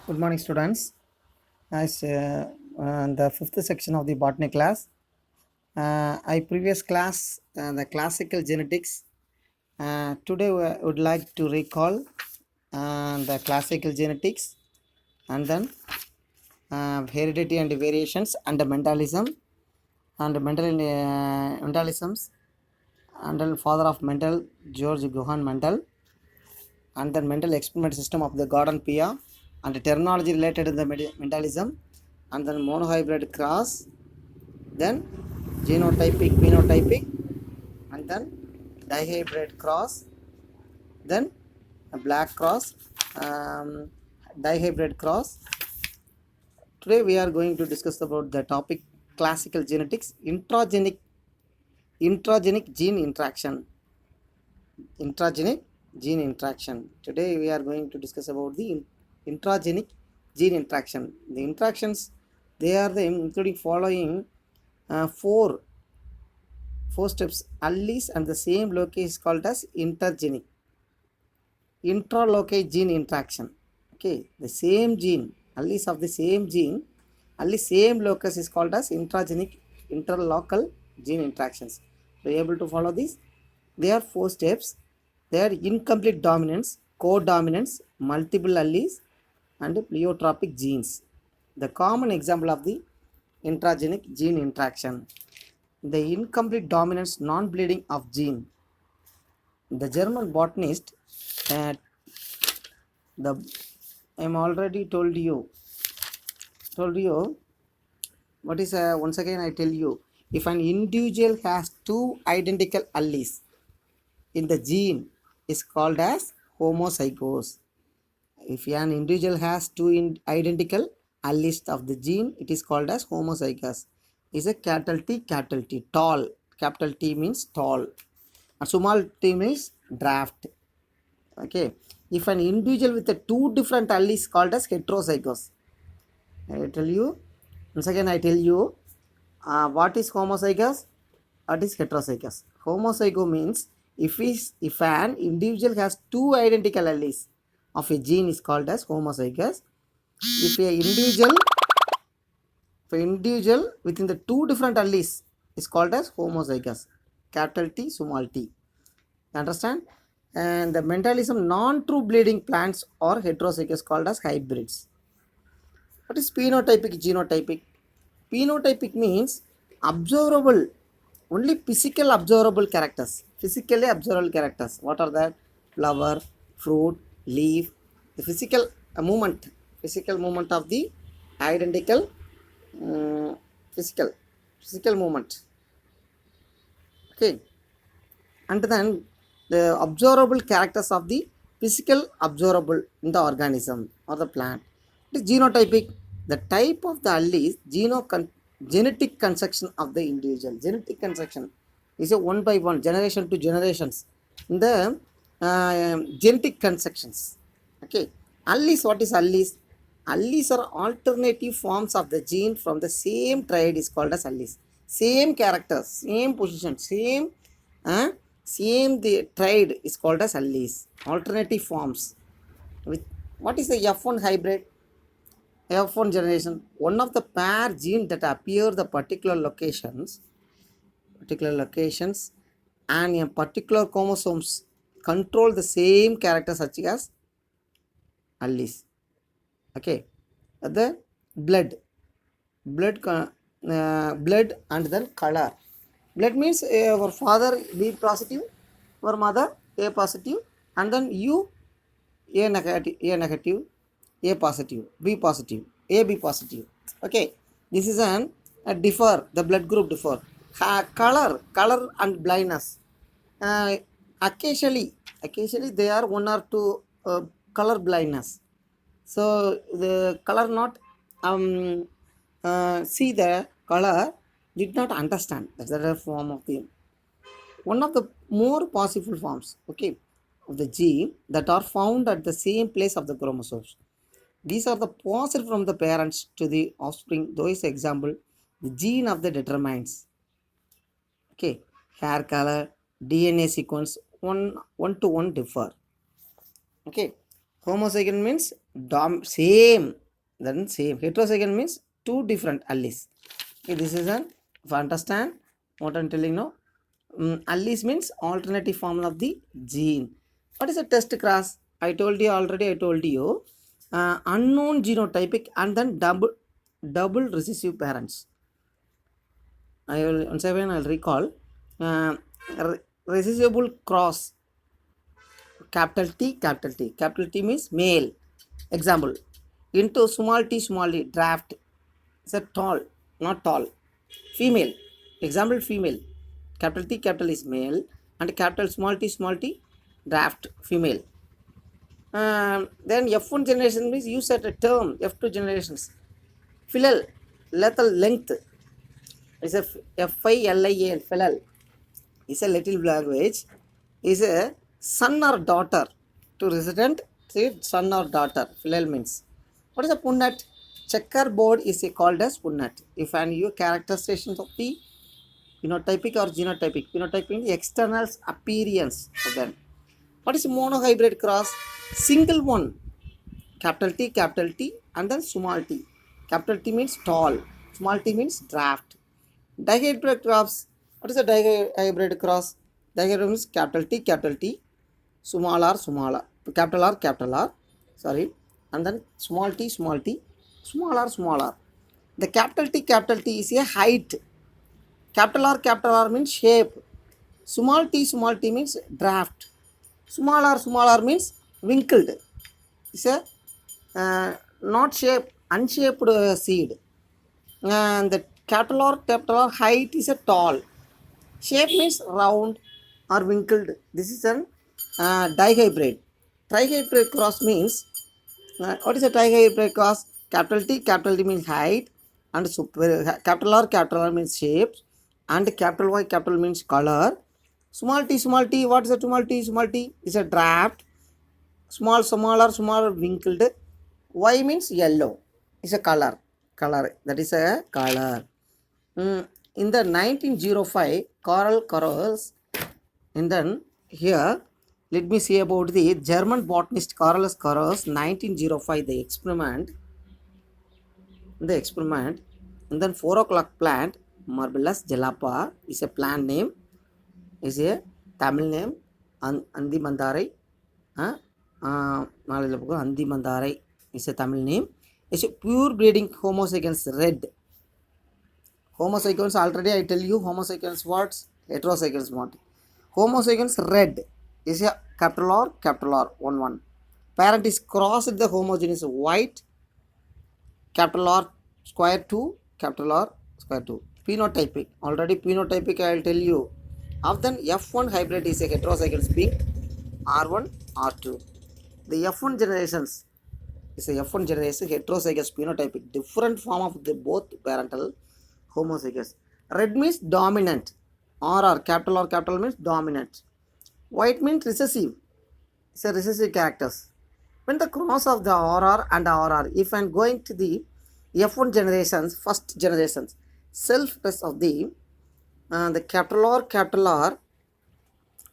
Good morning, students. As the fifth section of the botany class, I previous class the classical genetics. Today we would like to recall the classical genetics and then heredity and variations and the mentalism and mentalisms and then father of mental George Johann Mendel and then mental experiment system of the Gordon Pia and the terminology related to the mentalism and then monohybrid cross, then genotypic phenotypic and then dihybrid cross, then a black cross, dihybrid cross. Today we are going to discuss about the topic classical genetics, intragenic gene interaction. Today we are going to discuss about the intragenic gene interaction. The interactions, they are the including following four steps. Alleles and the same locus is called as intergenic. Intralocate gene interaction. Okay, the same gene, alleles of the same gene, alleles same locus is called as intragenic interlocal gene interactions. So you are able to follow this. There are four steps. They are incomplete dominance, codominance, multiple alleles, and pleiotropic genes. The common example of the intragenic gene interaction. The incomplete dominance non-bleeding of gene. The German botanist, uh, the I'm already told you what is once again I tell you, if an individual has two identical alleles in the gene is called as homozygous. If an individual has two identical alleles of the gene, it is called as homozygous. Is a capital T, tall. Capital T means tall. A small t means draft. Okay. If an individual with the two different alleles called as heterozygous. I tell you. Once again, I tell you what is homozygous, what is heterozygous. Homozygo means if an individual has two identical alleles of a gene is called as homozygous. If a individual within the two different alleles is called as homozygous. Capital T, small t. Understand? And the mentalism non-true bleeding plants or heterozygous called as hybrids. What is phenotypic, genotypic? Phenotypic means observable, only physical observable characters. Physically observable characters. What are that? Flower, fruit, leaf. The physical movement of the identical um, physical movement. Okay. And then the observable characters of the physical observable in the organism or the plant. It is genotypic, the type of the alleles, genetic construction of the individual. Genetic construction is a one by one, generation to generations. In the genetic constructions. Okay. Alleles, what is alleles? Alleles are alternative forms of the gene from the same triad is called as alleles. Same characters, same position, uh, same the triad is called as alleles. Alternative forms. With what is the F1 hybrid? F1 generation. One of the pair gene that appear the particular locations and in particular chromosomes control the same character such as alleles. Okay. The blood blood and then color. Blood means our father B positive, our mother A positive, and then you A positive, B positive, AB positive. Okay, this is an differ, the blood group differ. Color and blindness. uh, occasionally they are one or two color blindness. So the color not see the color, did not understand. That's the form of the one of the more possible forms, okay, of the gene that are found at the same place of the chromosomes. These are the passed from the parents to the offspring. Those example, the gene of the determines, okay, hair color, DNA sequence, one to one differ. Okay, homozygous means Same. Then same. Heterozygous means two different alleles. Okay, this is an, if you understand what I'm telling now. Alleles means alternative form of the gene. What is a test cross? I told you already. I told you unknown genotypic and then double recessive parents. I will once again I'll recall recessible cross. Capital T, capital T. Capital T means male. Example, into small t draft. It's a tall, not tall. Female. Example, female. Capital T, capital is male, and capital small t draft, female. Then F1 generation means use at a term. F2 generations. Filial, lethal length. It's a FILIAL, filial. Is a little language. Is a son or daughter to resident. Say son or daughter. Filial means. What is a Punnett? Checkerboard is called as Punnett. If and you characterizations of the phenotypic or genotypic. Phenotypic is external appearance of them. What is monohybrid cross? Single one. Capital T, and then small t. Capital T means tall. Small t means draft. Dihybrid cross. What is a dihybrid cross? Dihybrid means capital T, small r, capital R. Sorry. And then small t, small r. The capital T is a height. Capital R means shape. Small t means draft. Small r means wrinkled. It's a not shape, unshaped seed. And the capital R height is a tall. Shape means round or wrinkled. This is an dihybrid. Trihybrid cross means what is a trihybrid cross? Capital T means height, and capital R means shape, and capital Y means color. Small t, what is a small t? Is a draft. Small r wrinkled. Y means yellow. Is a color. That is a color. In the 1905 Karl Karels, and then here let me say about the German botanist Karl Karels 1905 the experiment, and then 4 o'clock plant Marvelous Jalapa is a plant name, is a Tamil name, Andi Mandarai. Andi Mandarai is a Tamil name. It's a pure breeding homozygous red. Homozygous, already I tell you homozygous words, heterozygous what. Homozygous red is a capital R 1. Parent is crossed the homogeneous white, capital R square 2, capital R square 2. Phenotypic, already phenotypic I will tell you. Of then F1 hybrid is a heterozygous pink, R1, R2. The F1 generations is a F1 generation heterozygous phenotypic, different form of the both parental homozygous. Red means dominant. RR, capital R means dominant. White means recessive. It's a recessive characters. When the cross of the RR and RR, if I'm going to the F1 generations, first generations, self-test of the capital R,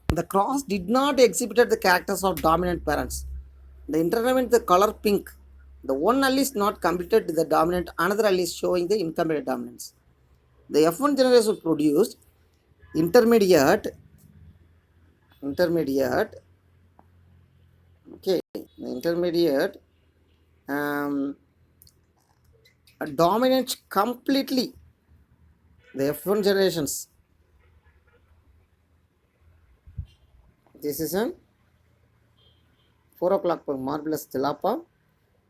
the cross did not exhibit the characters of dominant parents. The intermediate the color pink. The one allele is not completed with the dominant, another allele is showing the incomplete dominance. The F1 generation produced intermediate, okay, the intermediate dominates completely the F1 generations. This is an 4 o'clock Marvelous Jalapa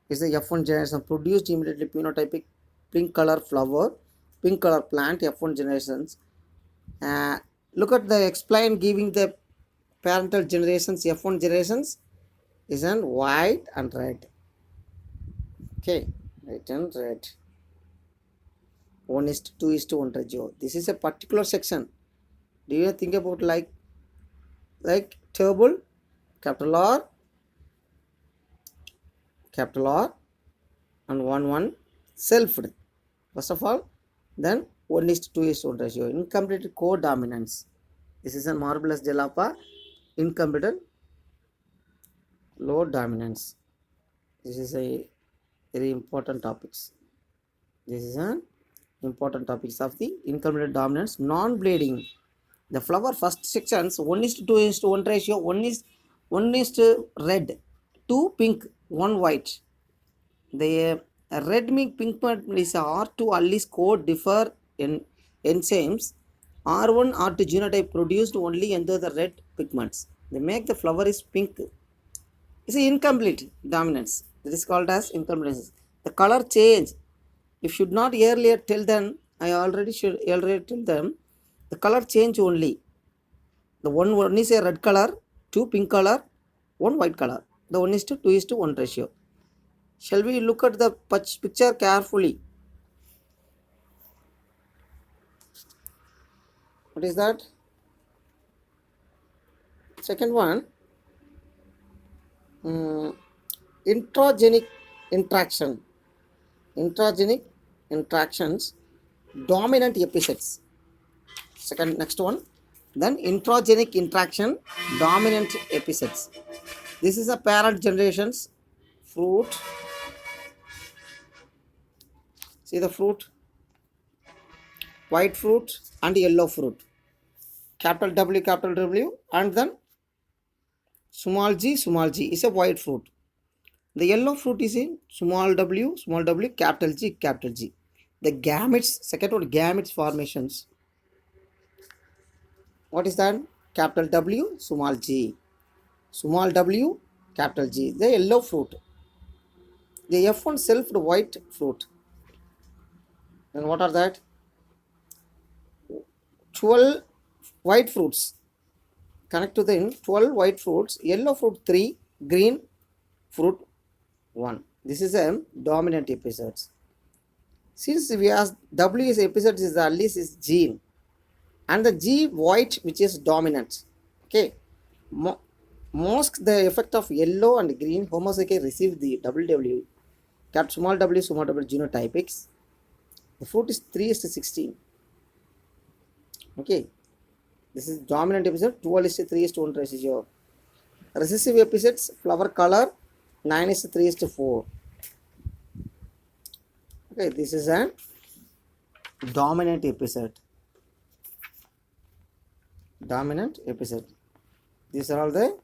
is the F1 generation produced immediately phenotypic pink color flower, pink color plant, F1 generations. Look at the explain giving the parental generations, F1 generations is an white and red. Okay, white and red. 1:2:1 ratio. This is a particular section. Do you think about like table, capital R, and 1 selfed. First of all, then 1:2:1 ratio. Incomplete codominance. This is a Marvelous Jalapa. Incomplete low dominance. This is a very important topics. This is an important topics of the incomplete dominance, non-bleeding. The flower first sections 1:2:1 ratio. One is to red, two pink, one white. The red milk pigment is R2 Alice code differ in enzymes. R1 R2 genotype produced only under the red pigments. They make the flower is pink. It's incomplete dominance. That is called as incomplete. The color change. If should not earlier tell them, I already should earlier tell them the color change only. The one is a red color, two pink color, one white color. The 1:2:1 ratio. Shall we look at the picture carefully? What is that? Second one, intragenic interaction. Intragenic interactions, dominant episodes. Second, next one. Then intragenic interaction, dominant episodes. This is a parent generations fruit. See the fruit, white fruit and yellow fruit. Capital W, and then small g is a white fruit. The yellow fruit is in small w, capital G, capital G. The gametes, second one, gametes formations. What is that? Capital W, small g. Small w, capital G. The yellow fruit. The F1 self white fruit. And what are that? 12 white fruits. Connect to the 12 white fruits. Yellow fruit 3, green fruit 1. This is a dominant episodes. Since we ask W is episodes is the least is gene, and the G white which is dominant. Okay. Most the effect of yellow and green homozygote receive the WW, small w genotypics. The fruit is 3:16. Okay. This is dominant episode 12:3:1 ratio. Recessive episodes flower color 9:3:4. Okay, this is a dominant episode. Dominant episode. These are all the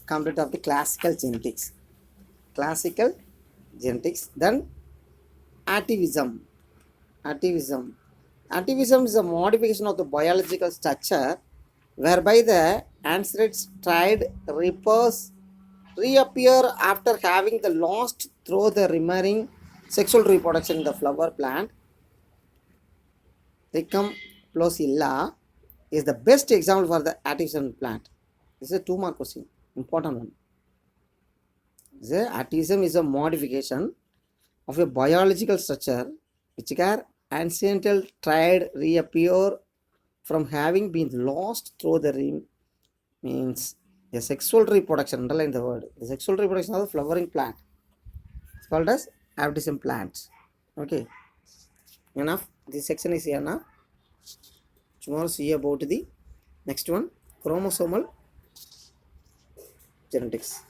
complete of the classical genetics. Classical genetics. Then atavism. Atavism. Atavism is a modification of the biological structure whereby the ancestors tried reappear after having the lost through the remaining sexual reproduction in the flower plant. Ricamplosilla is the best example for the atavism plant. This is a 2-mark question, important one. The atavism is a modification of a biological structure which are ancestral tried reappear from having been lost through the means a sexual reproduction. Underline the word. The sexual reproduction of the flowering plant. It's called as atavism plants. Okay. Enough. This section is enough. Tomorrow see about the next one, chromosomal genetics.